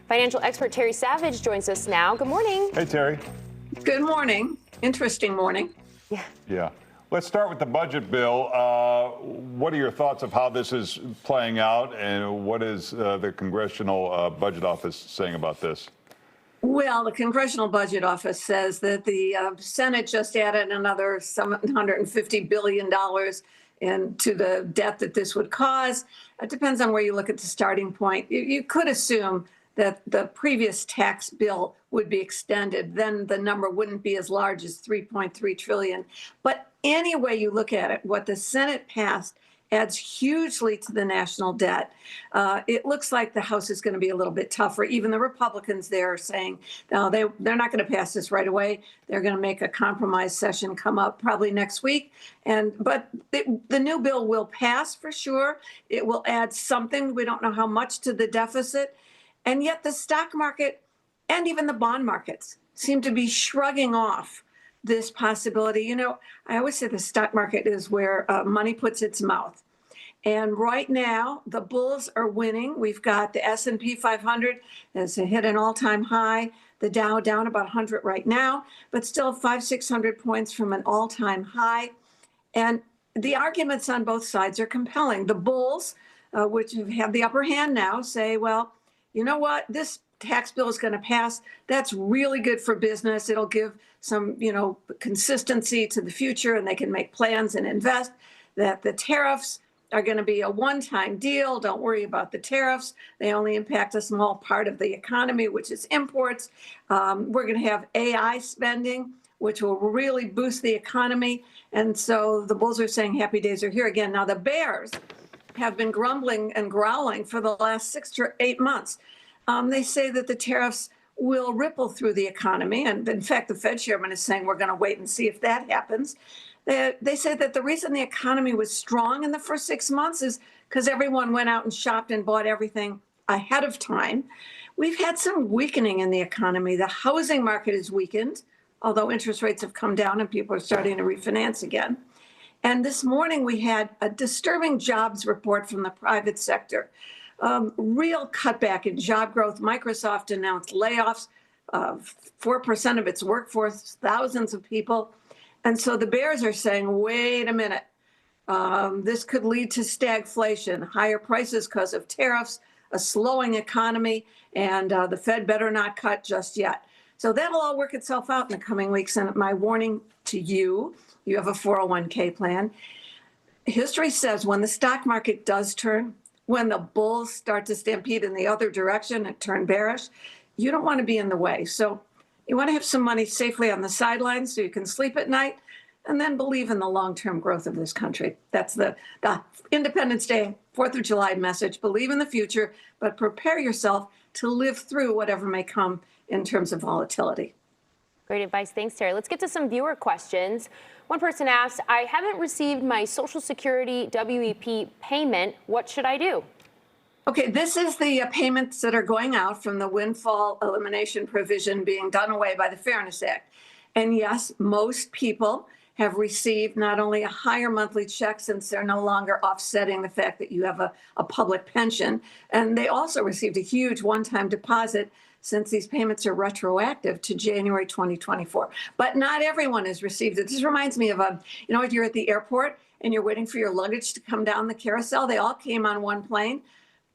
Financial expert Terry Savage joins us now. Good morning. Hey, Terry. Good morning. Interesting morning. Yeah. Let's start with the budget bill. What are your thoughts of how this is playing out, and what is the Congressional Budget Office saying about this? Well, the Congressional Budget Office says that the Senate just added another $750 billion into the debt that this would cause. It depends on where you look at the starting point. You could assume that the previous tax bill would be extended, then the number wouldn't be as large as 3.3 trillion. But any way you look at it, what the Senate passed adds hugely to the national debt. It looks like the House is going to be a little bit tougher. Even the Republicans there are saying, no, they're not going to pass this right away. They're going to make a compromise session come up probably next week. But the new bill will pass for sure. It will add something. We don't know how much to the deficit. And yet the stock market and even the bond markets seem to be shrugging off this possibility. You know, I always say the stock market is where money puts its mouth. And right now, the bulls are winning. We've got the S&P 500 has hit an all-time high. The Dow down about 100 right now, but still 500-600 points from an all-time high. And the arguments on both sides are compelling. The bulls, which have the upper hand now, say, well, you know what? This tax bill is going to pass. That's really good for business. It'll give some, consistency to the future, and they can make plans and invest. That the tariffs are going to be a one-time deal. Don't worry about the tariffs. They only impact a small part of the economy, which is imports. We're going to have AI spending, which will really boost the economy. And so the bulls are saying happy days are here again. Now, the bears have been grumbling and growling for the last 6 to 8 months. They say that the tariffs will ripple through the economy. And in fact, the Fed chairman is saying we're going to wait and see if that happens. They say that the reason the economy was strong in the first 6 months is because everyone went out and shopped and bought everything ahead of time. We've had some weakening in the economy. The housing market is weakened, although interest rates have come down and people are starting to refinance again. And this morning we had a disturbing jobs report from the private sector. Real cutback in job growth. Microsoft announced layoffs of 4% of its workforce, thousands of people. And so the bears are saying, wait a minute, this could lead to stagflation, higher prices because of tariffs, a slowing economy, and the Fed better not cut just yet. So that'll all work itself out in the coming weeks. And my warning to you, you have a 401k plan. History says when the stock market does turn, when the bulls start to stampede in the other direction and turn bearish, you don't want to be in the way. So you want to have some money safely on the sidelines so you can sleep at night and then believe in the long-term growth of this country. That's the Independence Day, 4th of July message. Believe in the future, but prepare yourself to live through whatever may come in terms of volatility. Great advice. Thanks, Terry. Let's get to some viewer questions. One person asked, I haven't received my Social Security WEP payment. What should I do? Okay, this is the payments that are going out from the windfall elimination provision being done away by the Fairness Act. And yes, most people have received not only a higher monthly check since they're no longer offsetting the fact that you have a public pension, and they also received a huge one-time deposit since these payments are retroactive to January 2024. But not everyone has received it. This reminds me of, if you're at the airport and you're waiting for your luggage to come down the carousel, they all came on one plane.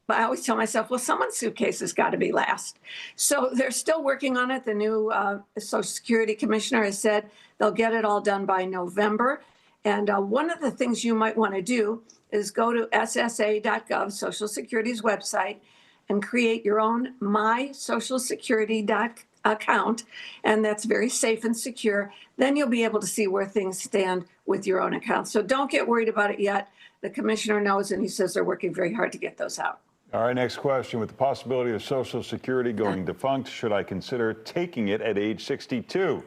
But I always tell myself, well, someone's suitcase has got to be last. So they're still working on it. The new Social Security commissioner has said they'll get it all done by November. And one of the things you might want to do is go to ssa.gov, Social Security's website, and create your own My Social Security account. And that's very safe and secure. Then you'll be able to see where things stand with your own account. So don't get worried about it yet. The commissioner knows, and he says they're working very hard to get those out. All right, next question. With the possibility of Social Security going defunct, should I consider taking it at age 62?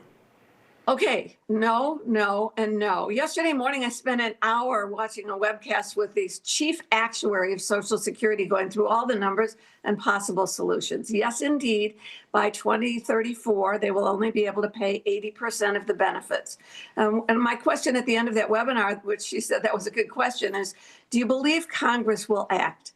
Okay, no, no, and no. Yesterday morning, I spent an hour watching a webcast with the chief actuary of Social Security going through all the numbers and possible solutions. Yes, indeed, by 2034, they will only be able to pay 80% of the benefits. And my question at the end of that webinar, which she said that was a good question, is do you believe Congress will act?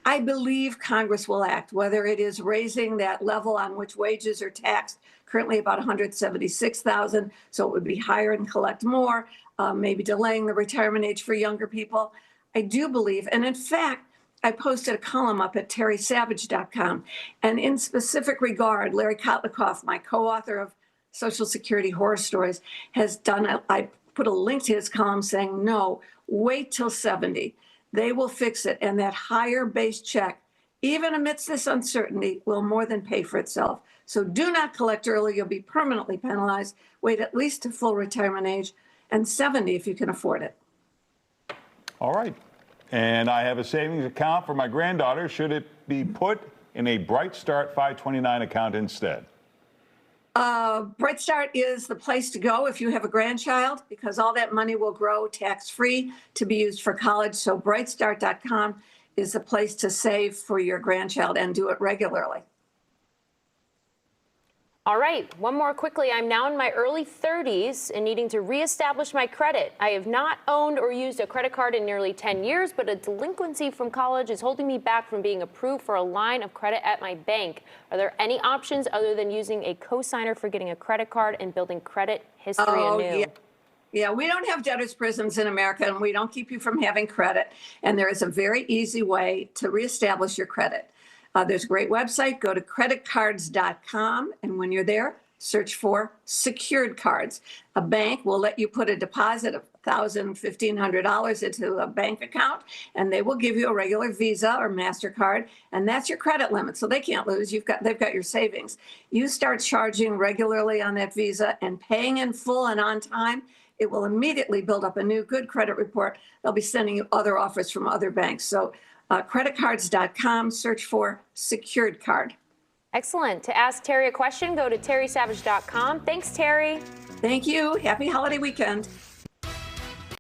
I believe Congress will act, whether it is raising that level on which wages are taxed, currently about 176,000, so it would be higher and collect more, maybe delaying the retirement age for younger people. I do believe, and in fact, I posted a column up at terrysavage.com, and in specific regard, Larry Kotlikoff, my co-author of Social Security Horror Stories, has done, I put a link to his column saying, no, wait till 70. They will fix it, and that higher base check, even amidst this uncertainty, will more than pay for itself. So do not collect early. You'll be permanently penalized. Wait at least to full retirement age, and 70 if you can afford it. All right. And I have a savings account for my granddaughter. Should it be put in a Bright Start 529 account instead? Bright Start is the place to go if you have a grandchild, because all that money will grow tax-free to be used for college. So brightstart.com is the place to save for your grandchild, and do it regularly. All right, one more quickly. I'm now in my early 30s and needing to reestablish my credit. I have not owned or used a credit card in nearly 10 years, but a delinquency from college is holding me back from being approved for a line of credit at my bank. Are there any options other than using a cosigner for getting a credit card and building credit history anew? Yeah. Yeah, we don't have debtors' prisons in America, and we don't keep you from having credit. And there is a very easy way to reestablish your credit. There's a great website. Go to creditcards.com, and when you're there, search for secured cards. A bank will let you put a deposit of $1,000, $1,500 into a bank account, and they will give you a regular Visa or MasterCard, and that's your credit limit. So they can't lose. They've got your savings. You start charging regularly on that Visa and paying in full and on time, it will immediately build up a new good credit report. They'll be sending you other offers from other banks. So creditcards.com, search for secured card. Excellent. To ask Terry a question, go to terrysavage.com. Thanks, Terry. Thank you. Happy holiday weekend.